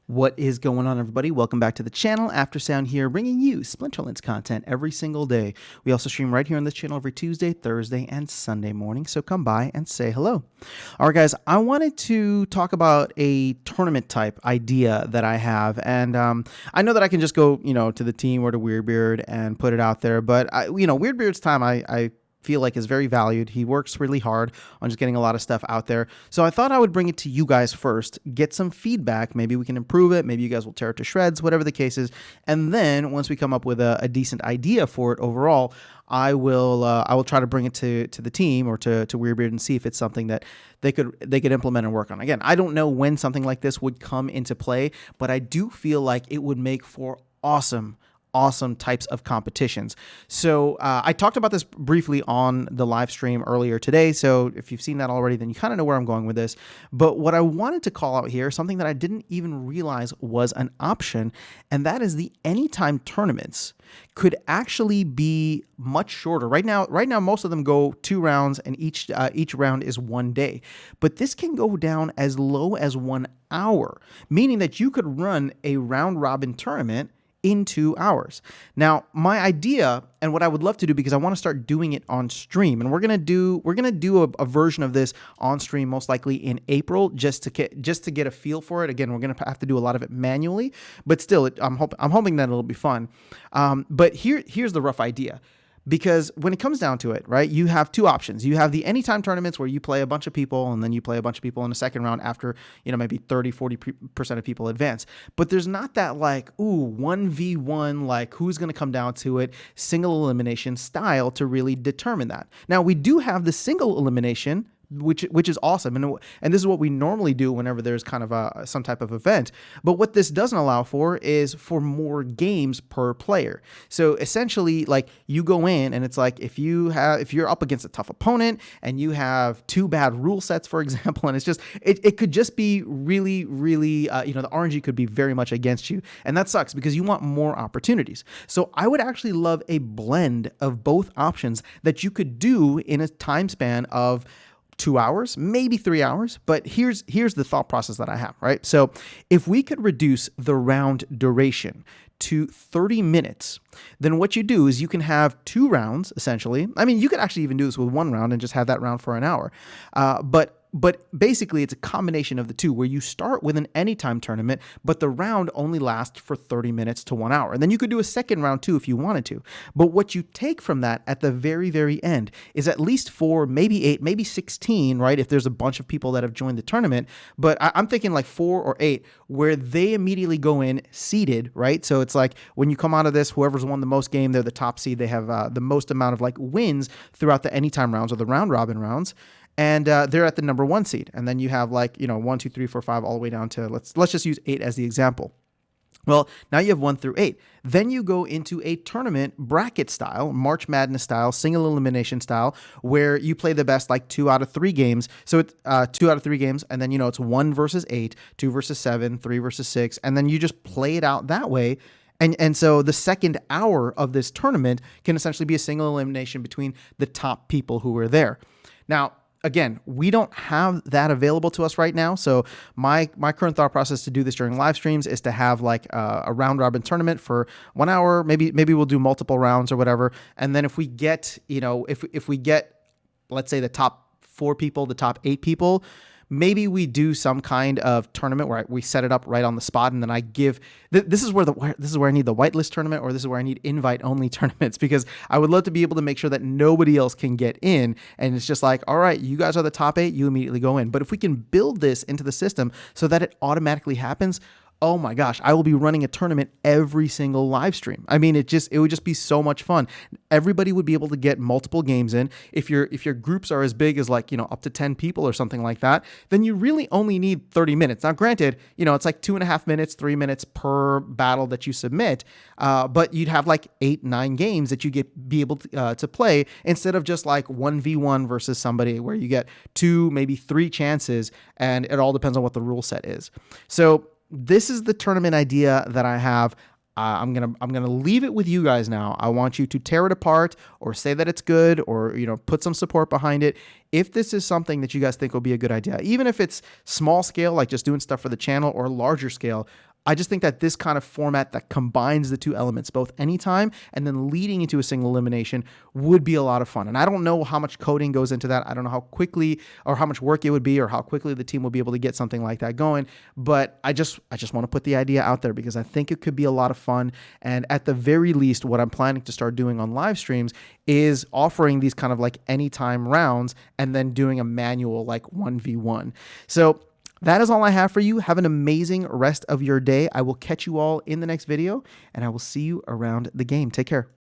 What is going on, everybody? Welcome back to the channel. Aftersound here, bringing you Splinterlands content every single day. We also stream right here on this channel every Tuesday, Thursday, and Sunday morning, so come by and say hello. All right, guys, I wanted to talk about a tournament type idea that I have, and I know that I can just go, to the team or to Weirdbeard and put it out there, but Weirdbeard's time, I feel like is very valued. He works really hard on just getting a lot of stuff out there. So I thought I would bring it to you guys first, get some feedback. Maybe we can improve it. Maybe you guys will tear it to shreds, whatever the case is. And then once we come up with a decent idea for it overall, I will try to bring it to the team or to Weirdbeard and see if it's something that they could implement and work on. Again, I don't know when something like this would come into play, but I do feel like it would make for awesome types of competitions. So I talked about this briefly on the live stream earlier today. So if you've seen that already, then you kind of know where I'm going with this. But what I wanted to call out here, something that I didn't even realize was an option, and that is the anytime tournaments could actually be much shorter. Right now, most of them go 2 rounds, and each round is 1 day. But this can go down as low as 1 hour, meaning that you could run a round robin tournament in 2 hours. Now, my idea and what I would love to do, because I want to start doing it on stream, and we're gonna do a version of this on stream most likely in April, just to get a feel for it. Again, we're gonna have to do a lot of it manually, but still, I'm hoping that it'll be fun. But here's the rough idea. Because when it comes down to it, right, you have 2 options. You have the anytime tournaments where you play a bunch of people and then you play a bunch of people in the second round after, maybe 30-40% of people advance. But there's not that 1v1, who's going to come down to it, single elimination style to really determine that. Now, we do have the single elimination, which is awesome, and this is what we normally do whenever there's kind of some type of event. But what this doesn't allow for is for more games per player. So essentially, you go in and it's like if you're up against a tough opponent and you have 2 bad rule sets, for example, and it could just be really the RNG could be very much against you, and that sucks because you want more opportunities. So I would actually love a blend of both options that you could do in a time span of 2 hours, maybe 3 hours, but here's the thought process that I have, right? So if we could reduce the round duration to 30 minutes, then what you do is you can have 2 rounds, essentially. I mean, you could actually even do this with 1 round and just have that round for an hour. But basically, it's a combination of the 2 where you start with an anytime tournament, but the round only lasts for 30 minutes to 1 hour. And then you could do a second round too if you wanted to. But what you take from that at the very, very end is at least 4, maybe 8, maybe 16, right? If there's a bunch of people that have joined the tournament. But I'm thinking 4 or 8 where they immediately go in seeded, right? So it's like when you come out of this, whoever's won the most game, they're the top seed. They have the most amount of wins throughout the anytime rounds or the round robin rounds. And they're at the number 1 seed. And then you have 1, 2, 3, 4, 5, all the way down to, let's just use 8 as the example. Well, now you have 1 through 8. Then you go into a tournament bracket style, March Madness style, single elimination style, where you play the best 2 out of 3 games. So it's 2 out of 3 games, and then it's 1 versus 8, 2 versus 7, 3 versus 6, and then you just play it out that way. And so the second hour of this tournament can essentially be a single elimination between the top people who are there. Now, again, we don't have that available to us right now. So my current thought process to do this during live streams is to have a round robin tournament for 1 hour. Maybe we'll do multiple rounds or whatever. And then if we get, if we get, let's say the top 4 people, the top 8 people, maybe we do some kind of tournament where we set it up right on the spot, and then I give this is where I need the whitelist tournament, or this is where I need invite only tournaments, because I would love to be able to make sure that nobody else can get in, and it's just all right, you guys are the top 8, you immediately go in. But if we can build this into the system so that it automatically happens, oh my gosh, I will be running a tournament every single live stream. I mean, it would just be so much fun. Everybody would be able to get multiple games in. If your groups are as big as up to 10 people or something like that, then you really only need 30 minutes. Now, granted, it's 2.5 minutes, 3 minutes per battle that you submit, but you'd have 8, 9 games that you be able to play instead of just 1v1 versus somebody where you get 2, maybe 3 chances, and it all depends on what the rule set is. So this is the tournament idea that I have. I'm gonna leave it with you guys now. I want you to tear it apart or say that it's good, or put some support behind it. If this is something that you guys think will be a good idea, even if it's small scale, like just doing stuff for the channel, or larger scale, I just think that this kind of format that combines the two elements, both anytime and then leading into a single elimination, would be a lot of fun. And I don't know how much coding goes into that. I don't know how quickly or how much work it would be or how quickly the team will be able to get something like that going. But I just want to put the idea out there because I think it could be a lot of fun. And at the very least, what I'm planning to start doing on live streams is offering these kind of like anytime rounds and then doing a manual like 1v1. So that is all I have for you. Have an amazing rest of your day. I will catch you all in the next video, and I will see you around the game. Take care.